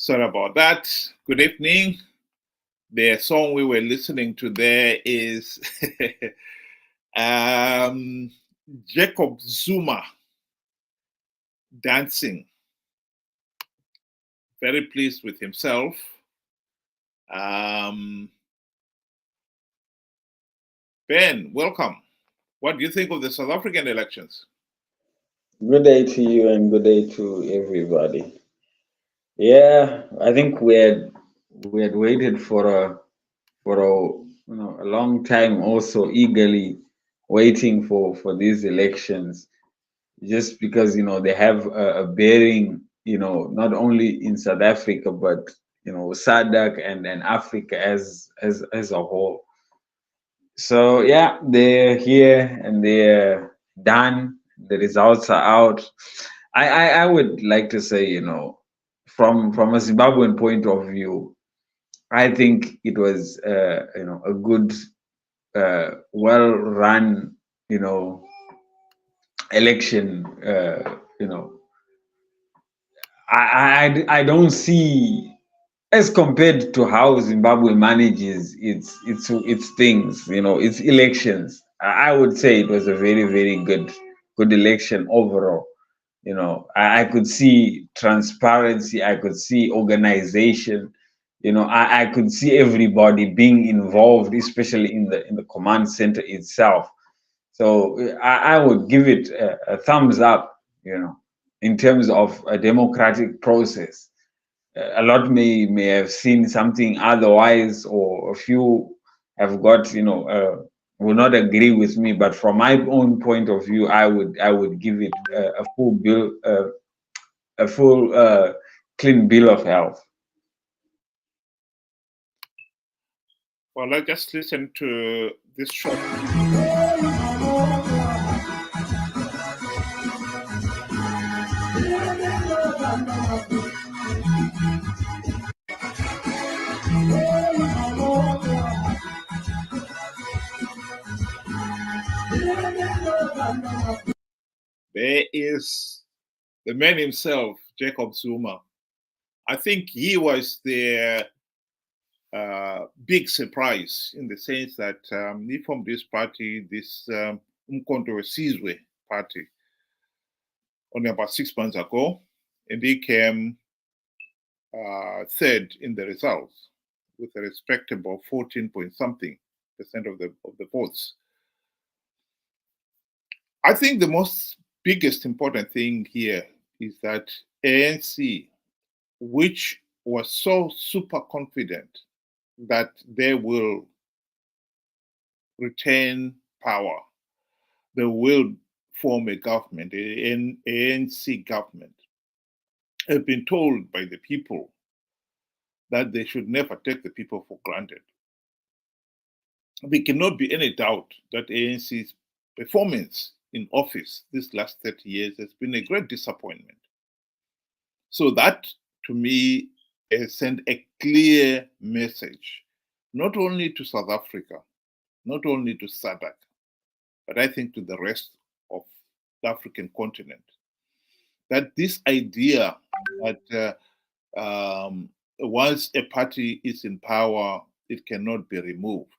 Sorry about that. Good evening. The song we were listening to there is Jacob Zuma dancing. Very pleased with himself. Ben, welcome. What do you think of the South African elections? Good day to you and good day to everybody. Yeah, I think we had waited for a long time, also eagerly waiting for these elections, just because they have a bearing, not only in South Africa but SADC and Africa as a whole. So yeah, they're here and they're done. The results are out. I would like to say, from a Zimbabwean point of view, I think it was a good, well run, election. I don't see, as compared to how Zimbabwe manages its things, its elections. I would say it was a very good election overall. I could see transparency, I could see organization, I could see everybody being involved, especially in the command center itself. So I would give it a thumbs up, in terms of a democratic process. A lot may have seen something otherwise, or a few have got, will not agree with me. But from my own point of view, I would give it a full bill, a full clean bill of health. Well, let's just listen to this short. There is the man himself, Jacob Zuma. I think he was the big surprise, in the sense that he formed this party, this Umkhonto weSizwe party, only about 6 months ago, and he came third in the results with a respectable 14 point something percent of the votes. I think the biggest important thing here is that ANC, which was so super confident that they will retain power, they will form a government, an ANC government, have been told by the people that they should never take the people for granted. There cannot be any doubt that ANC's performance in office this last 30 years has been a great disappointment. So that, to me, has sent a clear message, not only to South Africa, not only to SADC, but I think to the rest of the African continent, that this idea that once a party is in power, it cannot be removed,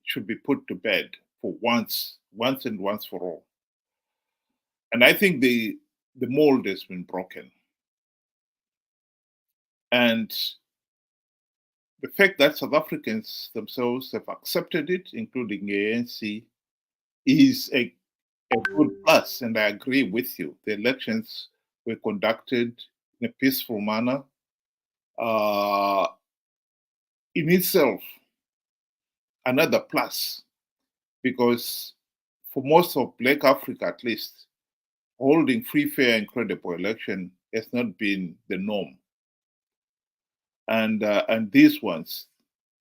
should be put to bed for once and once for all. And I think the mold has been broken. And the fact that South Africans themselves have accepted it, including ANC, is a good plus. And I agree with you. The elections were conducted in a peaceful manner. In itself, another plus, because for most of Black Africa, at least, holding free, fair, and credible election has not been the norm. And these ones,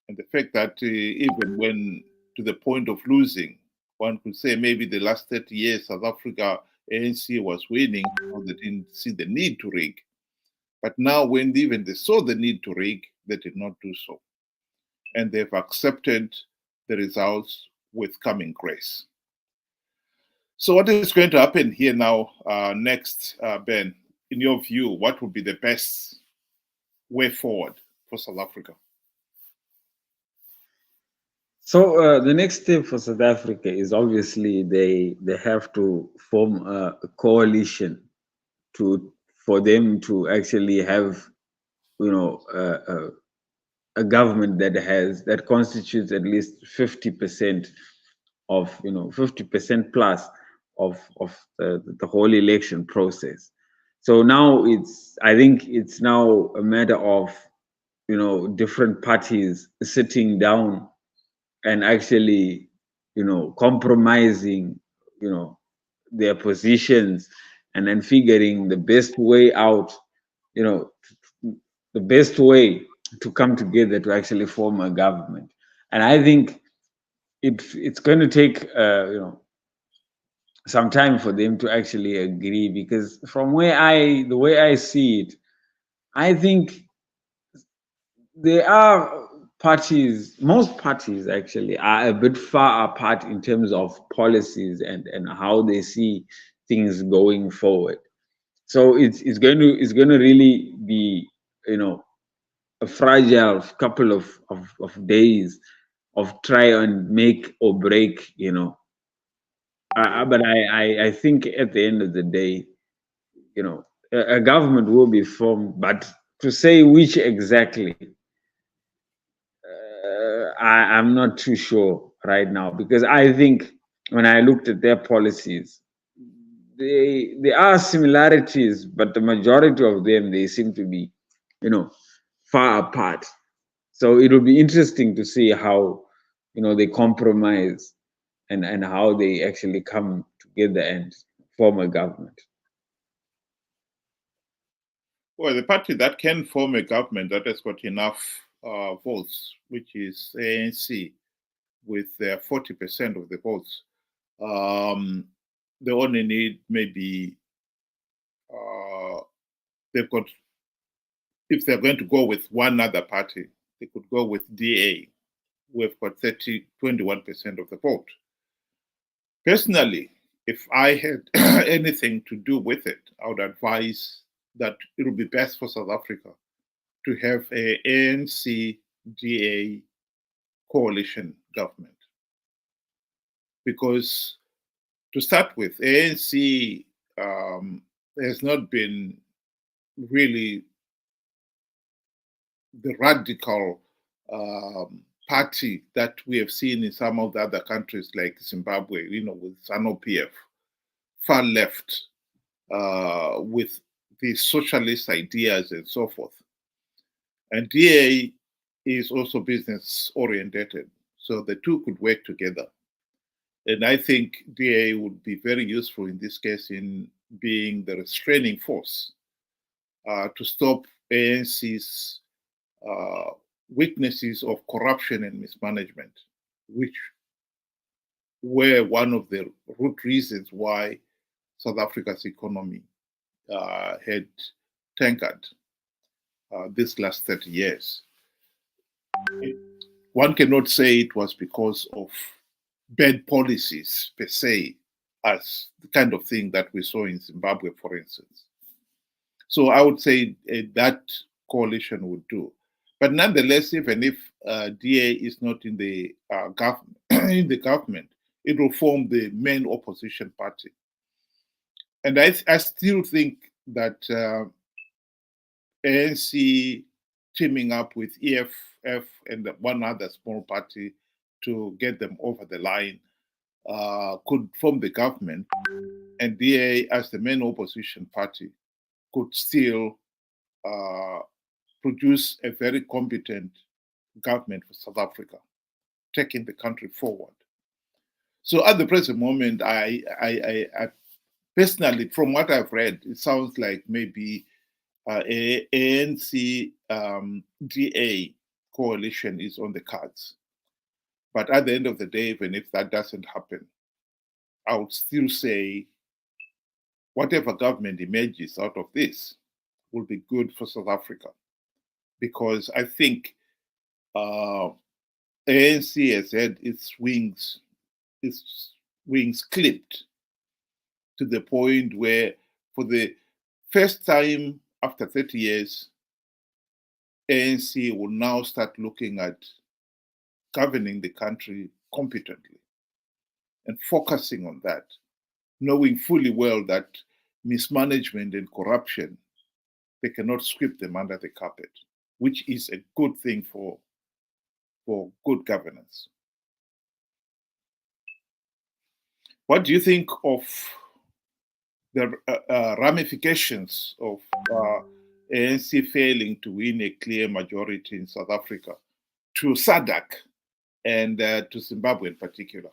and the fact that even when to the point of losing, one could say maybe the last 30 years South Africa ANC was winning, or they didn't see the need to rig. But now when even they saw the need to rig, they did not do so. And they've accepted the results with coming grace. So what is going to happen here now next, Ben? in your view, what would be the best way forward for South Africa? So the next step for South Africa is obviously they have to form a coalition for them to actually have, you know, a government that constitutes at least 50% of, 50% plus of the whole election process. So now I think it's now a matter of, different parties sitting down and actually, compromising, their positions, and then figuring the best way out, you know, the best way to come together to actually form a government. And I think it's going to take, some time for them to actually agree, because from the way I see it, I think there are most parties actually are a bit far apart in terms of policies and how they see things going forward. So it's going to really be, a fragile couple of days of try and make or break, but I think at the end of the day, a government will be formed, but to say which exactly, I'm not too sure right now, because I think when I looked at their policies, there are similarities, but the majority of them, they seem to be, far apart. So it will be interesting to see how, they compromise and how they actually come together and form a government. Well, the party that can form a government that has got enough votes, which is ANC, with 40% of the votes, they only need maybe they've got, if they're going to go with one other party, they could go with DA, who have got 21% of the vote. Personally, if I had anything to do with it, I would advise that it would be best for South Africa to have a ANC-DA coalition government. Because to start with, ANC has not been really the radical party that we have seen in some of the other countries like Zimbabwe, with ZANU-PF, far left, with the socialist ideas and so forth. And DA is also business oriented, so the two could work together. And I think DA would be very useful in this case in being the restraining force to stop ANC's weaknesses of corruption and mismanagement, which were one of the root reasons why South Africa's economy had tankered this last 30 years. One cannot say it was because of bad policies per se, as the kind of thing that we saw in Zimbabwe, for instance. So I would say that coalition would do. But nonetheless, even if DA is not in the government, it will form the main opposition party. And I still think that ANC teaming up with EFF and one other small party to get them over the line could form the government, and DA as the main opposition party could still produce a very competent government for South Africa, taking the country forward. So at the present moment, I personally, from what I've read, it sounds like maybe ANC DA coalition is on the cards. But at the end of the day, even if that doesn't happen, I would still say whatever government emerges out of this will be good for South Africa. Because I think ANC has had its wings clipped to the point where for the First time after 30 years, ANC will now start looking at governing the country competently and focusing on that, knowing fully well that mismanagement and corruption, they cannot sweep them under the carpet, which is a good thing for good governance. What do you think of the ramifications of ANC failing to win a clear majority in South Africa, to SADC and to Zimbabwe in particular?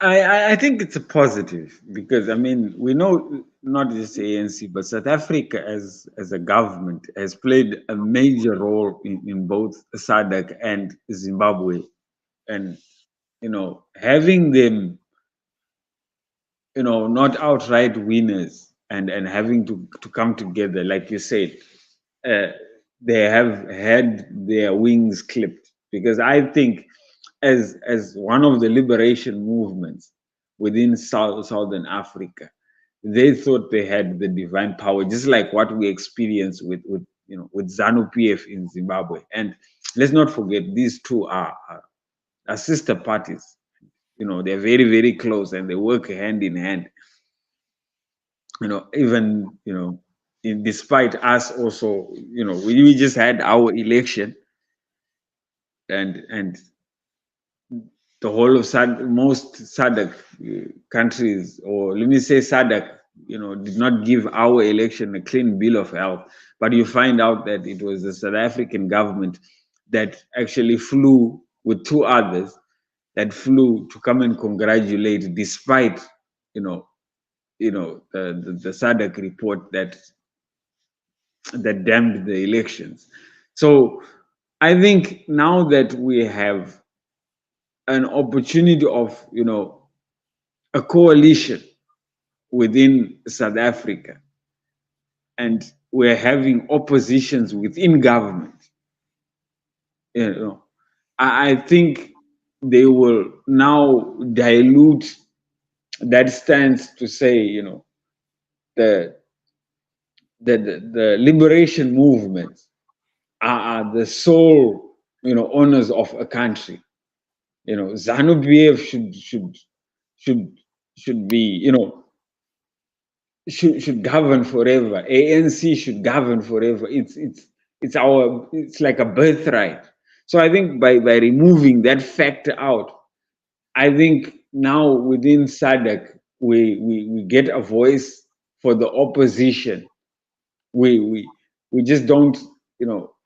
I think it's a positive because, I mean, we know not just ANC, but South Africa as a government has played a major role in both SADC and Zimbabwe. And, you know, having them, you know, not outright winners and having to come together, like you said, they have had their wings clipped. Because I think as one of the liberation movements within Southern Africa, they thought they had the divine power, just like what we experienced with ZANU-PF in Zimbabwe. And let's not forget, these two are sister parties. You know, they're very, very close and they work hand in hand. You know, even, you know, despite us also, you know, we just had our election, and the whole of most SADC countries, or let me say SADC, you know, did not give our election a clean bill of health. But you find out that it was the South African government that actually flew with two others that flew to come and congratulate, despite, the SADC report that damned the elections. So I think now that we have an opportunity of, a coalition within South Africa, and we're having oppositions within government, I think they will now dilute that stance to say, the liberation movements are the sole, owners of a country. ZANU-PF should be, should govern forever. ANC should govern forever. It's like a birthright. So I think by removing that factor out, I think now within SADC we get a voice for the opposition. We just don't,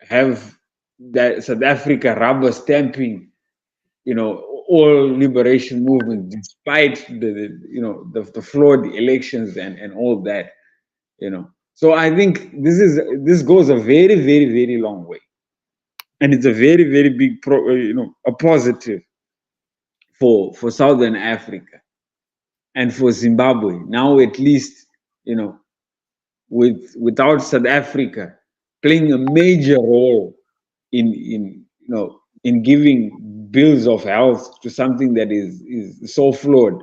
have that South Africa rubber stamping, all liberation movements, despite the flawed elections and all that, So I think this goes a very, very, very long way, and it's a very, very big a positive for Southern Africa and for Zimbabwe. Now at least, without South Africa playing a major role in giving bills of health to something that is so flawed,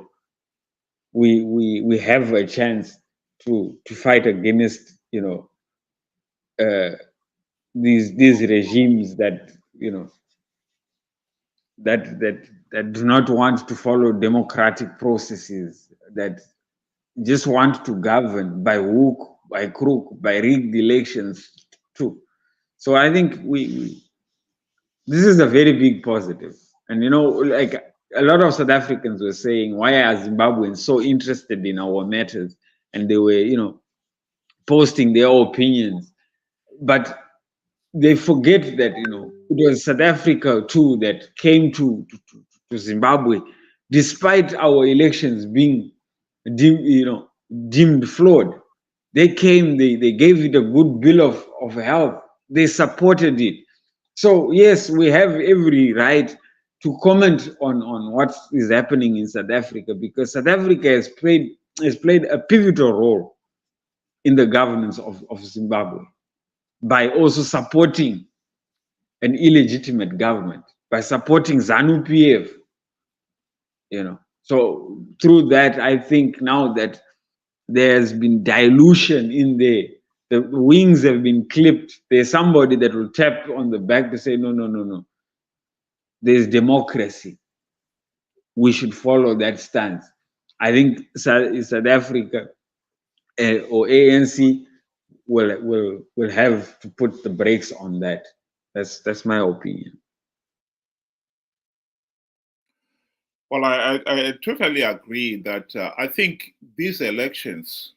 we have a chance to fight against these regimes that that do not want to follow democratic processes, that just want to govern by hook, by crook, by rigged elections too. So I think this is a very big positive. And like a lot of South Africans were saying, why are Zimbabweans so interested in our matters? And they were, posting their opinions. But they forget that, it was South Africa too that came to Zimbabwe, despite our elections being deemed flawed. They came, they gave it a good bill of health. They supported it. So yes, we have every right to comment on what is happening in South Africa, because South Africa has played a pivotal role in the governance of Zimbabwe by also supporting an illegitimate government, by supporting ZANU-PF. So through that, I think now that There's been dilution in there. The wings have been clipped. There's somebody that will tap on the back to say, no, no, no, no. There's democracy. We should follow that stance. I think South Africa or ANC will have to put the brakes on that. That's my opinion. Well, I totally agree that I think these elections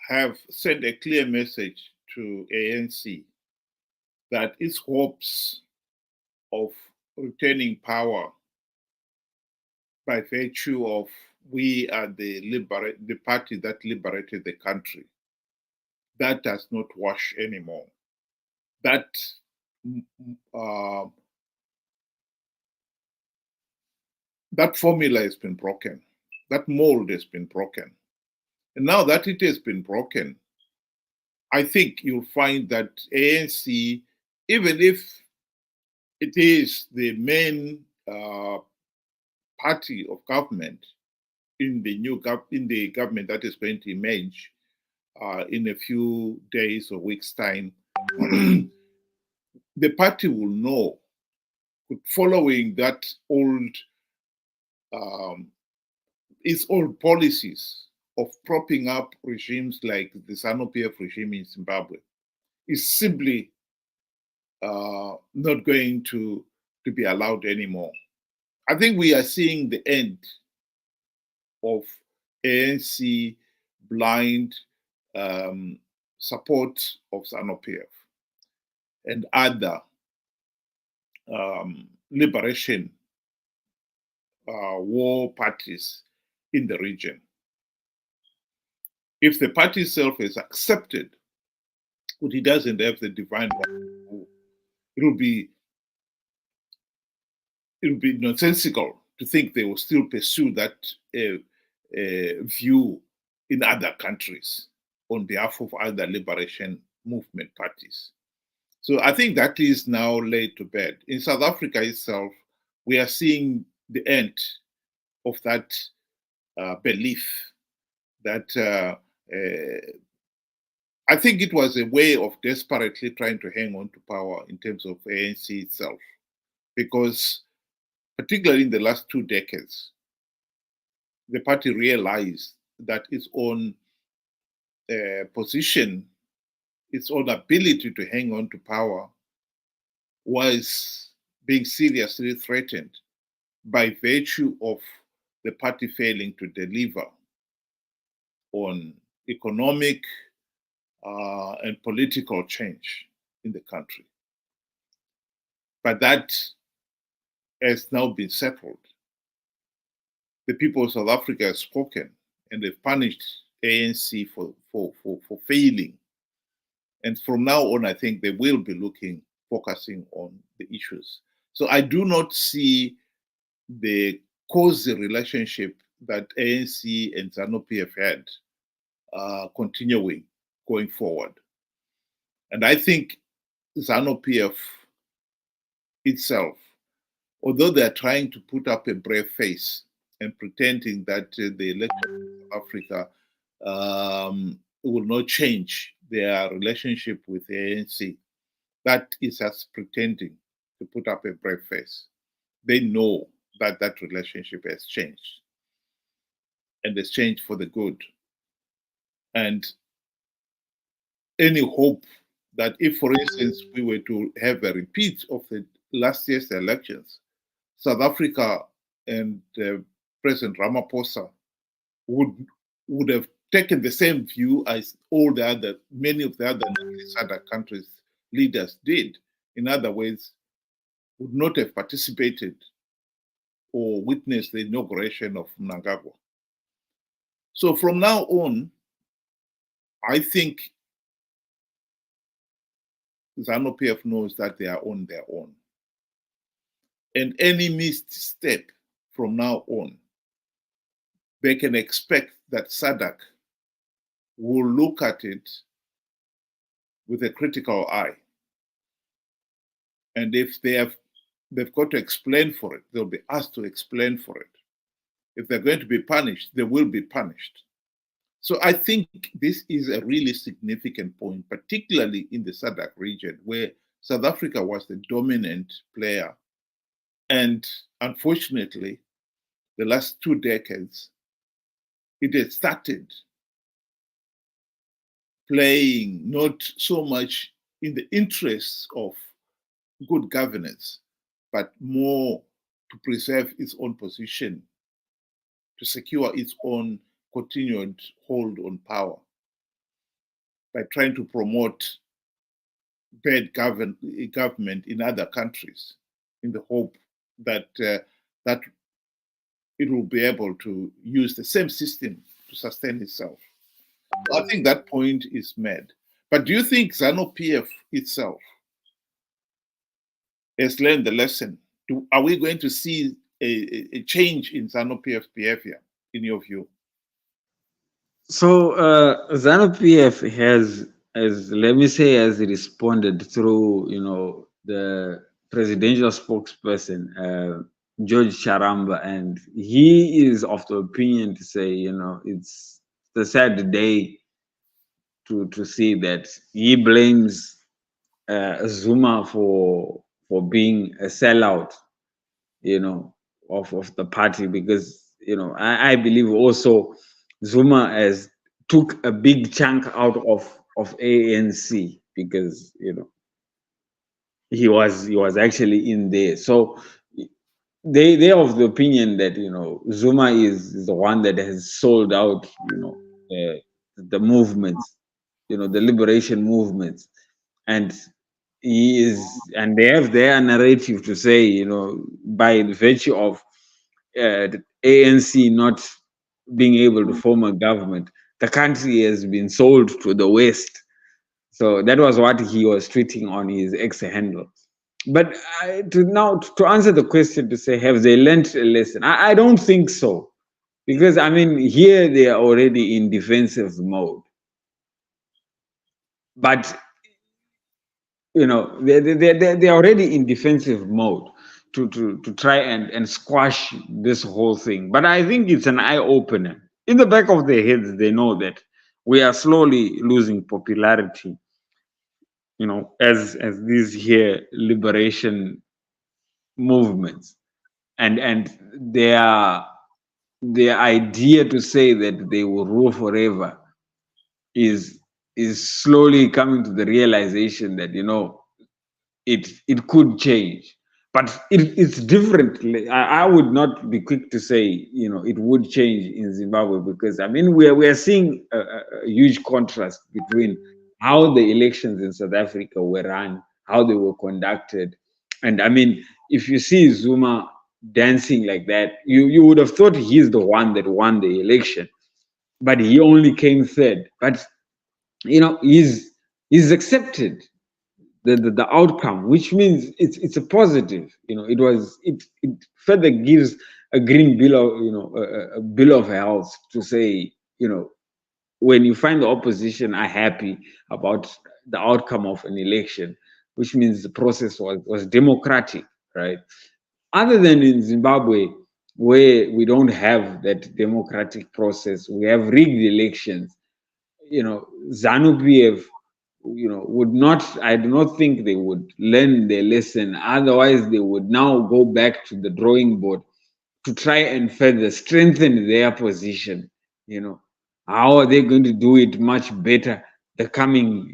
have sent a clear message to ANC that its hopes of retaining power by virtue of we are the party that liberated the country, that does not wash anymore. That that formula has been broken. That mold has been broken. And now that it has been broken, I think you'll find that ANC, even if it is the main party of government in the government that is going to emerge in a few days or weeks' time, the party will know, following that its old policies of propping up regimes like the ZANU-PF regime in Zimbabwe, is simply not going to be allowed anymore. I think we are seeing the end of ANC blind support of ZANU-PF and other liberation war parties in the region. If the party itself is accepted, but it doesn't have the divine right, it will be nonsensical to think they will still pursue that view in other countries on behalf of other liberation movement parties. So I think that is now laid to bed. In South Africa itself, we are seeing the end of that belief that I think it was a way of desperately trying to hang on to power in terms of ANC itself, because particularly in the last 2 decades, the party realized that its own position, its own ability to hang on to power was being seriously threatened by virtue of the party failing to deliver on economic and political change in the country. But that has now been settled. The people of South Africa have spoken, and they've punished ANC for failing. And from now on, I think they will be focusing on the issues. So I do not see the causal relationship that ANC and ZANU-PF had continuing going forward. And I think ZANU-PF itself, although they're trying to put up a brave face and pretending that the election of Africa will not change their relationship with the ANC, that is us pretending to put up a brave face. They know that that relationship has changed, and has changed for the good. And any hope that if, for instance, we were to have a repeat of the last year's elections, South Africa and President Ramaphosa would have taken the same view as many of the other SADC countries' leaders did. In other words, would not have participated or witnessed the inauguration of Mnangagwa. So from now on, I think ZANU-PF knows that they are on their own. And any misstep from now on, they can expect that SADC will look at it with a critical eye. And if they've got to explain for it, they'll be asked to explain for it. If they're going to be punished, they will be punished. So I think this is a really significant point, particularly in the SADC region, where South Africa was the dominant player. And unfortunately, the last 2 decades, it had started playing not so much in the interests of good governance, but more to preserve its own position, to secure its own continued hold on power by trying to promote bad government in other countries in the hope that that it will be able to use the same system to sustain itself. I think that point is made. But do you think ZANU-PF itself has learned the lesson? Are we going to see a change in ZANU-PF behavior, in your view? So ZANU-PF has, let me say, has responded through, the presidential spokesperson, George Charamba, and he is of the opinion to say, it's the sad day to see that he blames Zuma for being a sellout, of the party, because I believe also Zuma has took a big chunk out of ANC, because he was actually in there. So they're of the opinion that Zuma is the one that has sold out the movements, the liberation movements, and and they have their narrative to say, by virtue of the ANC not being able to form a government, the country has been sold to the West. So that was what he was tweeting on his X handle. But to answer the question, to say, have they learned a lesson? I don't think so, because I mean, here they are already in defensive mode. But they're already in defensive mode to try and squash this whole thing. But I think it's an eye opener. In the back of their heads, they know that we are slowly losing popularity, as these here liberation movements, and their idea to say that they will rule forever is slowly coming to the realization that it could change, but it's different. I would not be quick to say it would change in Zimbabwe, because I mean we are seeing a huge contrast between how the elections in South Africa were run, how they were conducted. And I mean, if you see Zuma dancing like that, you would have thought he's the one that won the election, but he only came third. But he's accepted the outcome, which means it's a positive. It further gives a green bill of a bill of health to say, when you find the opposition are happy about the outcome of an election, which means the process was democratic, right? Other than in Zimbabwe, where we don't have that democratic process, we have rigged elections. ZANU-PF, would not, I do not think they would learn their lesson. Otherwise, they would now go back to the drawing board to try and further strengthen their position. How are they going to do it much better the coming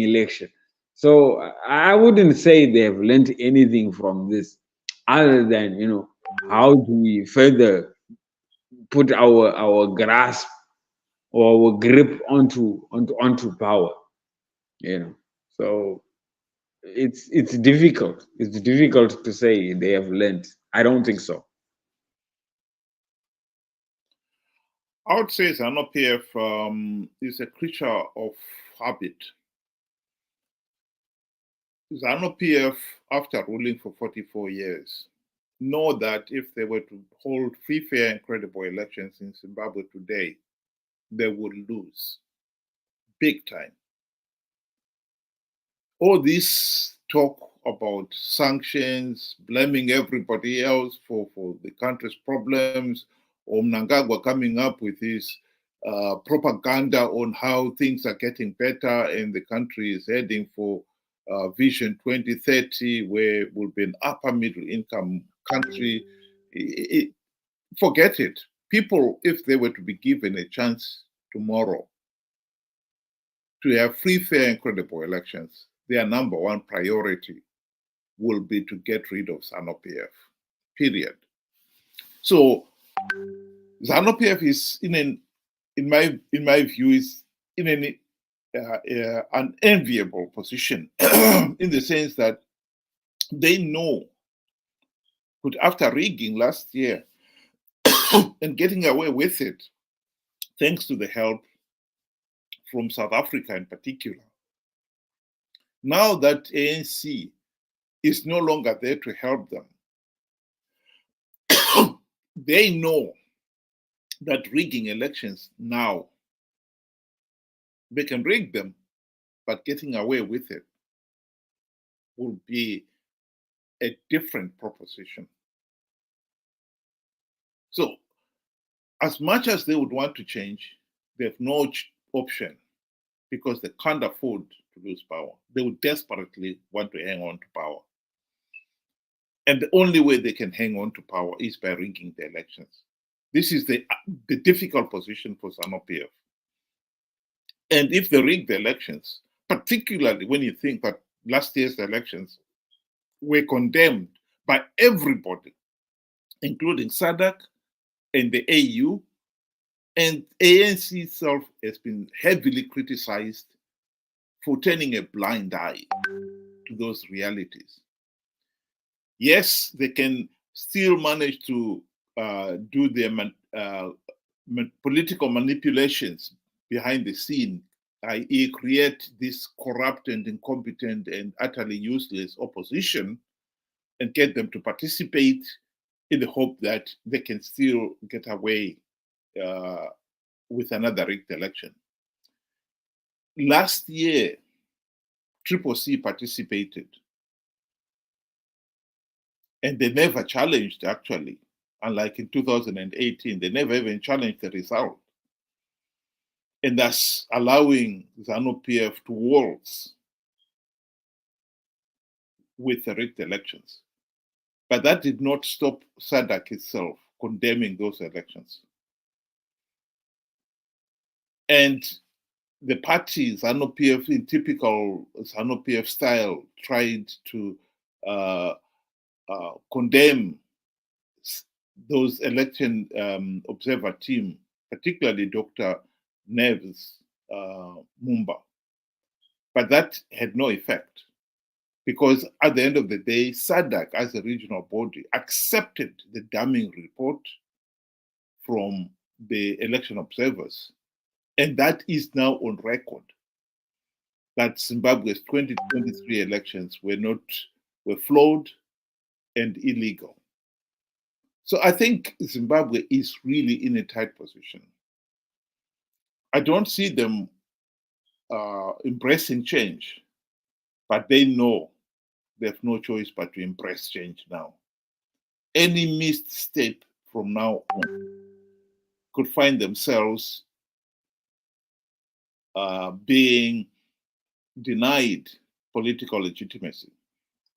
election? So I wouldn't say they have learned anything from this, other than how do we further put our grasp or our grip onto power. So it's difficult to say they have learned. I don't think so. I would say ZANU-PF is a creature of habit. ZANU-PF, after ruling for 44 years, know that if they were to hold free, fair, and credible elections in Zimbabwe today, they would lose big time. All this talk about sanctions, blaming everybody else for the country's problems, or Mnangagwa coming up with his propaganda on how things are getting better and the country is heading for Vision 2030, where we'll be an upper middle income country. Forget it. People, if they were to be given a chance tomorrow to have free, fair, and credible elections, their number one priority will be to get rid of ZANU-PF, period. So ZANU-PF is in my view, is in an enviable position in the sense that they know, after rigging last year and getting away with it, thanks to the help from South Africa in particular, now that ANC is no longer there to help them, they know that rigging elections now, they can rig them, but getting away with it will be a different proposition. So, as much as they would want to change, they have no option because they can't afford to lose power. They would desperately want to hang on to power. And the only way they can hang on to power is by rigging the elections. This is the difficult position for ZANU-PF. And if they rig the elections, particularly when you think that last year's elections were condemned by everybody, including SADC and the AU, and ANC itself has been heavily criticized for turning a blind eye to those realities. Yes, they can still manage to do their political manipulations behind the scene, i.e. create this corrupt and incompetent and utterly useless opposition and get them to participate in the hope that they can still get away with another rigged election. Last year, CCC participated, and they never challenged, actually. Unlike in 2018, they never even challenged the result, and thus allowing ZANU-PF to waltz with the rigged elections. But that did not stop SADC itself condemning those elections. And the party, ZANU-PF, in typical ZANU-PF style, tried to condemn those election observer team, particularly Dr. Neves Mumba. But that had no effect, because at the end of the day, SADC as a regional body accepted the damning report from the election observers. And that is now on record, that Zimbabwe's 2023 elections were flawed and illegal. So I think Zimbabwe is really in a tight position. I don't see them embracing change, but they know they have no choice but to embrace change now. Any missed step from now on could find themselves being denied political legitimacy.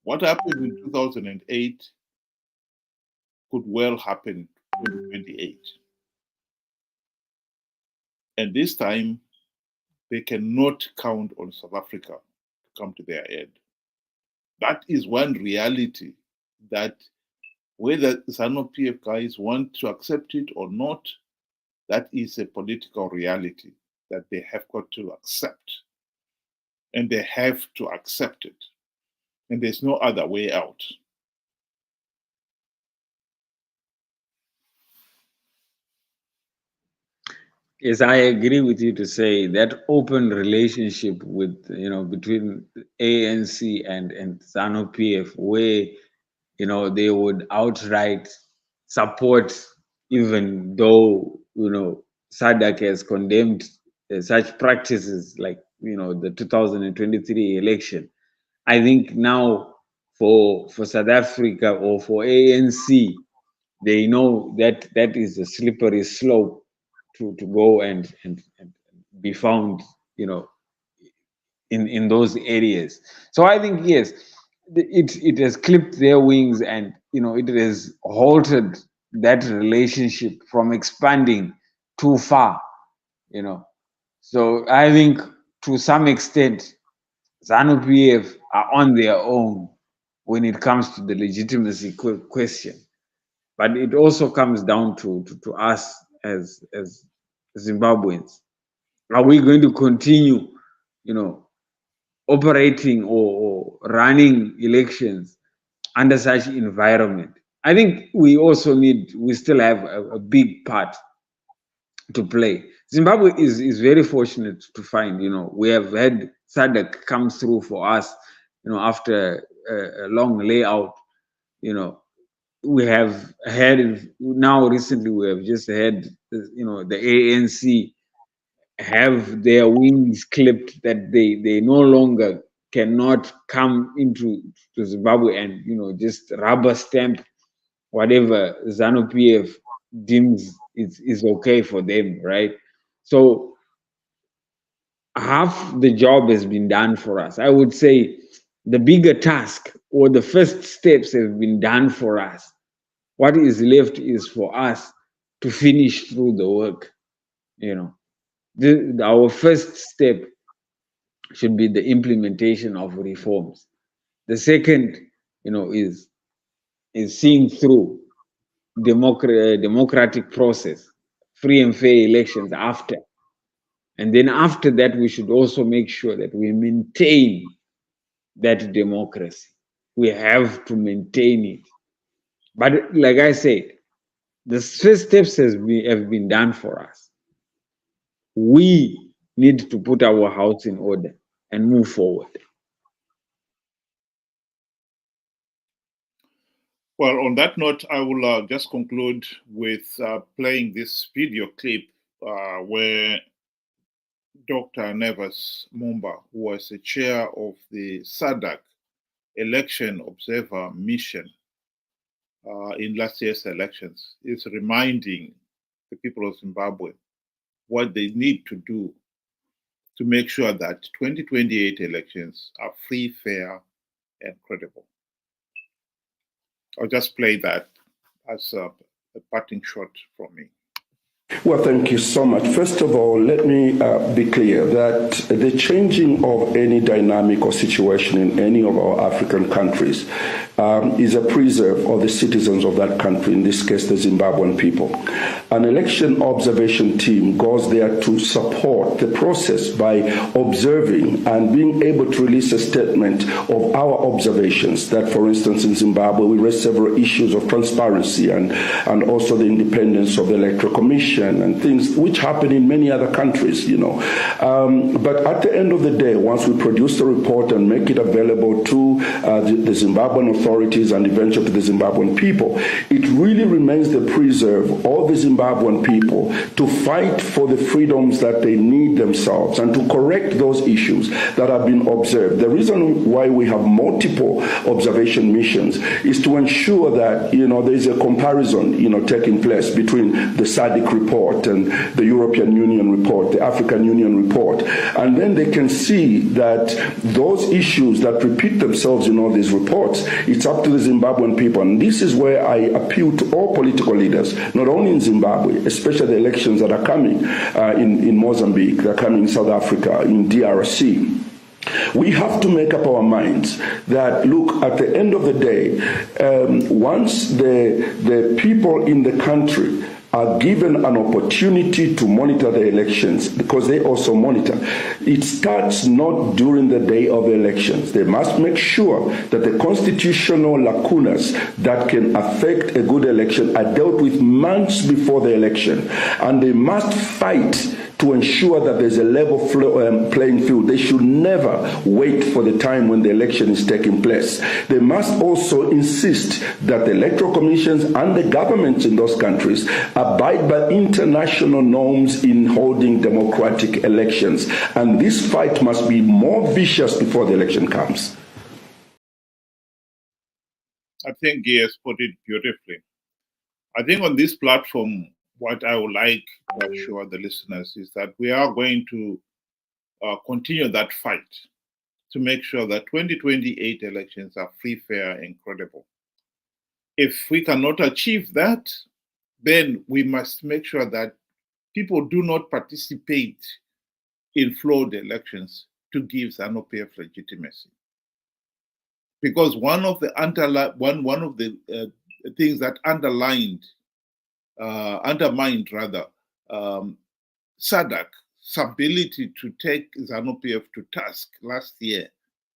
What happened in 2008 could well happen in 2028. And this time, they cannot count on South Africa to come to their aid. That is one reality that, whether ZANU-PF guys want to accept it or not, that is a political reality that they have got to accept. And they have to accept it. And there's no other way out. Yes, I agree with you to say that open relationship with, between ANC and ZANU-PF, where, they would outright support, even though, SADC has condemned such practices like, the 2023 election. I think now for South Africa or for ANC, they know that that is a slippery slope to go and be found, in those areas. So I think yes, it has clipped their wings, and it has halted that relationship from expanding too far. So I think to some extent ZANU-PF are on their own when it comes to the legitimacy question. But it also comes down to us as Zimbabweans. Are we going to continue, operating or running elections under such environment? I think we still have a big part to play. Zimbabwe is very fortunate to find, we have had SADC come through for us, after a long layout. We have had, now recently we have just had, the ANC have their wings clipped, that they no longer cannot come into Zimbabwe and just rubber stamp whatever ZANU-PF deems is okay for them, right? So half the job has been done for us. I would say the bigger task or the first steps have been done for us. What is left is for us to finish through the work. Our first step should be the implementation of reforms. The second, is seeing through democratic process, free and fair elections after. And then after that, we should also make sure that we maintain that democracy. We have to maintain it. But like I said, the first steps have been done for us. We need to put our house in order and move forward. Well, on that note, I will just conclude with playing this video clip where Dr. Neves Mumba, who was the chair of the SADC Election Observer Mission in last year's elections, is reminding the people of Zimbabwe what they need to do to make sure that 2028 elections are free, fair, and credible. I'll just play that as a parting shot from me. Well, thank you so much. First of all, let me be clear that the changing of any dynamic or situation in any of our African countries is a preserve of the citizens of that country, in this case, the Zimbabwean people. An election observation team goes there to support the process by observing and being able to release a statement of our observations. That, for instance, in Zimbabwe, we raised several issues of transparency and also the independence of the Electoral Commission and things which happen in many other countries, But at the end of the day, once we produce the report and make it available to the Zimbabwean authorities and eventually to the Zimbabwean people, it really remains the preserve of the Zimbabwean people to fight for the freedoms that they need themselves and to correct those issues that have been observed. The reason why we have multiple observation missions is to ensure that, there is a comparison, taking place between the SADC report and the European Union report, the African Union report. And then they can see that those issues that repeat themselves in all these reports, it's up to the Zimbabwean people. And this is where I appeal to all political leaders, not only in Zimbabwe, especially the elections that are coming in Mozambique, that are coming in South Africa, in DRC. We have to make up our minds that, look, at the end of the day, once the people in the country are given an opportunity to monitor the elections, because they also monitor, it starts not during the day of the elections. They must make sure that the constitutional lacunas that can affect a good election are dealt with months before the election. And they must fight to ensure that there's a level playing field. They should never wait for the time when the election is taking place. They must also insist that the electoral commissions and the governments in those countries abide by international norms in holding democratic elections. And this fight must be more vicious before the election comes. I think he has put it beautifully. I think on this platform, what I would like to assure the listeners is that we are going to continue that fight to make sure that 2028 elections are free, fair, and credible. If we cannot achieve that, then we must make sure that people do not participate in flawed elections to give ZANU-PF legitimacy. Because one of the things that undermined SADC's ability to take ZANU-PF to task last year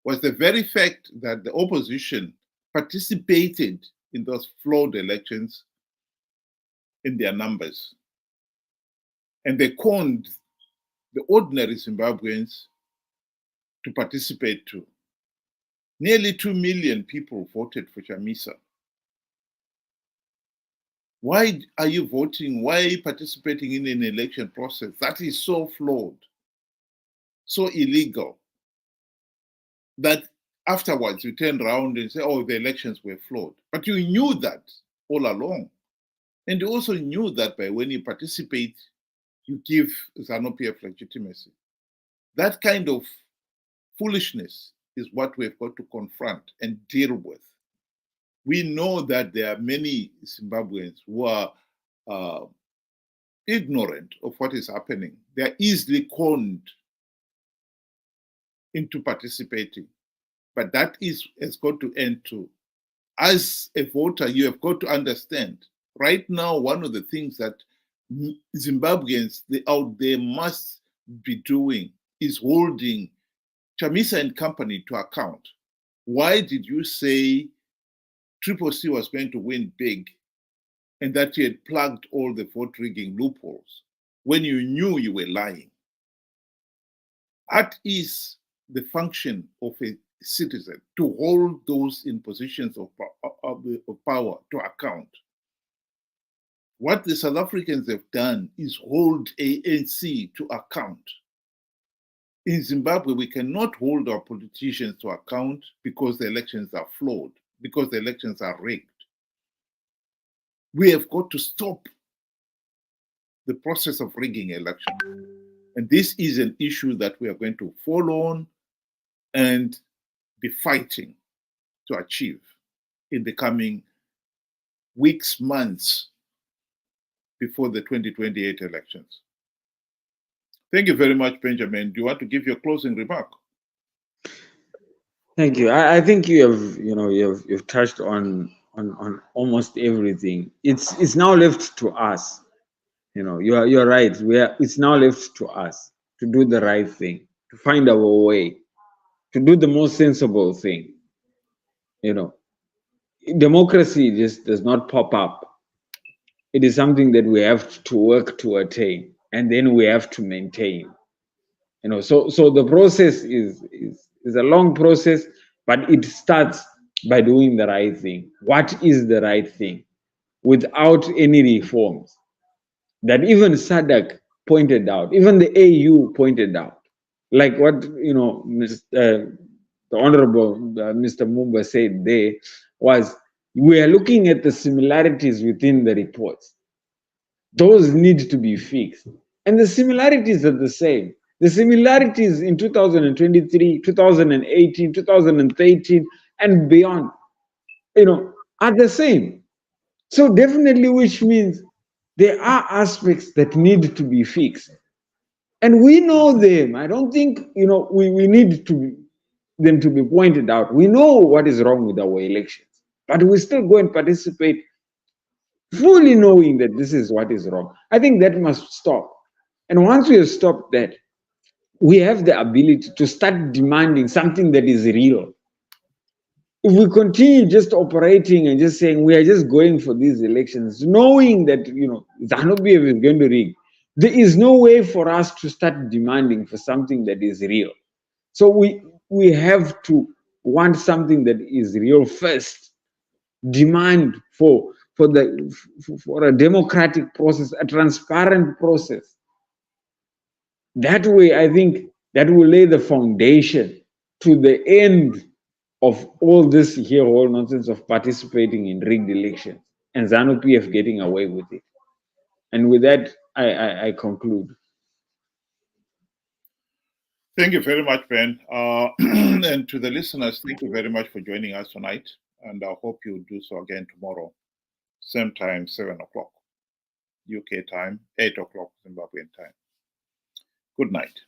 was the very fact that the opposition participated in those flawed elections in their numbers. And they conned the ordinary Zimbabweans to participate too. Nearly 2 million people voted for Chamisa. Why are you voting? Why are you participating in an election process that is so flawed, so illegal, that afterwards you turn around and say, oh, the elections were flawed? But you knew that all along. And you also knew that by when you participate, you give ZANU-PF legitimacy. That kind of foolishness is what we've got to confront and deal with. We know that there are many Zimbabweans who are ignorant of what is happening. They are easily conned into participating. But that has got to end too. As a voter, you have got to understand. Right now, one of the things that Zimbabweans out there must be doing is holding Chamisa and company to account. Why did you say CCC was going to win big and that you had plugged all the vote rigging loopholes when you knew you were lying? That is the function of a citizen, to hold those in positions of power to account. What the South Africans have done is hold ANC to account. In Zimbabwe, we cannot hold our politicians to account because the elections are flawed, because the elections are rigged. We have got to stop the process of rigging elections. And this is an issue that we are going to follow on and be fighting to achieve in the coming weeks, months before the 2028 elections. Thank you very much, Benjamin. Do you want to give your closing remark? Thank you. I think you've touched on almost everything. It's now left to us. You're right. It's now left to us to do the right thing, to find our way, to do the most sensible thing. Democracy just does not pop up. It is something that we have to work to attain, and then we have to maintain. So the process is a long process, but it starts by doing the right thing. What is the right thing? Without any reforms that even SADC pointed out, even the AU pointed out, like what the Honorable Mr. Mumba said there was, we are looking at the similarities within the reports. Those need to be fixed. And the similarities are the same. The similarities in 2023, 2018, 2013, and beyond, are the same. So definitely, which means there are aspects that need to be fixed. And we know them. I don't think, we need them to be pointed out. We know what is wrong with our elections, but we still go and participate fully knowing that this is what is wrong. I think that must stop. And once we have stopped that, we have the ability to start demanding something that is real. If we continue just operating and just saying we are just going for these elections, knowing that ZANU-PF is going to rig, there is no way for us to start demanding for something that is real. So we have to want something that is real first. Demand for a democratic process, a transparent process. That way, I think that will lay the foundation to the end of all this whole nonsense of participating in rigged elections and ZANU-PF getting away with it. And with that, I conclude. Thank you very much, Ben. And to the listeners, thank you very much for joining us tonight. And I hope you'll do so again tomorrow. Same time, 7 o'clock UK time, 8 o'clock Zimbabwean time. Good night.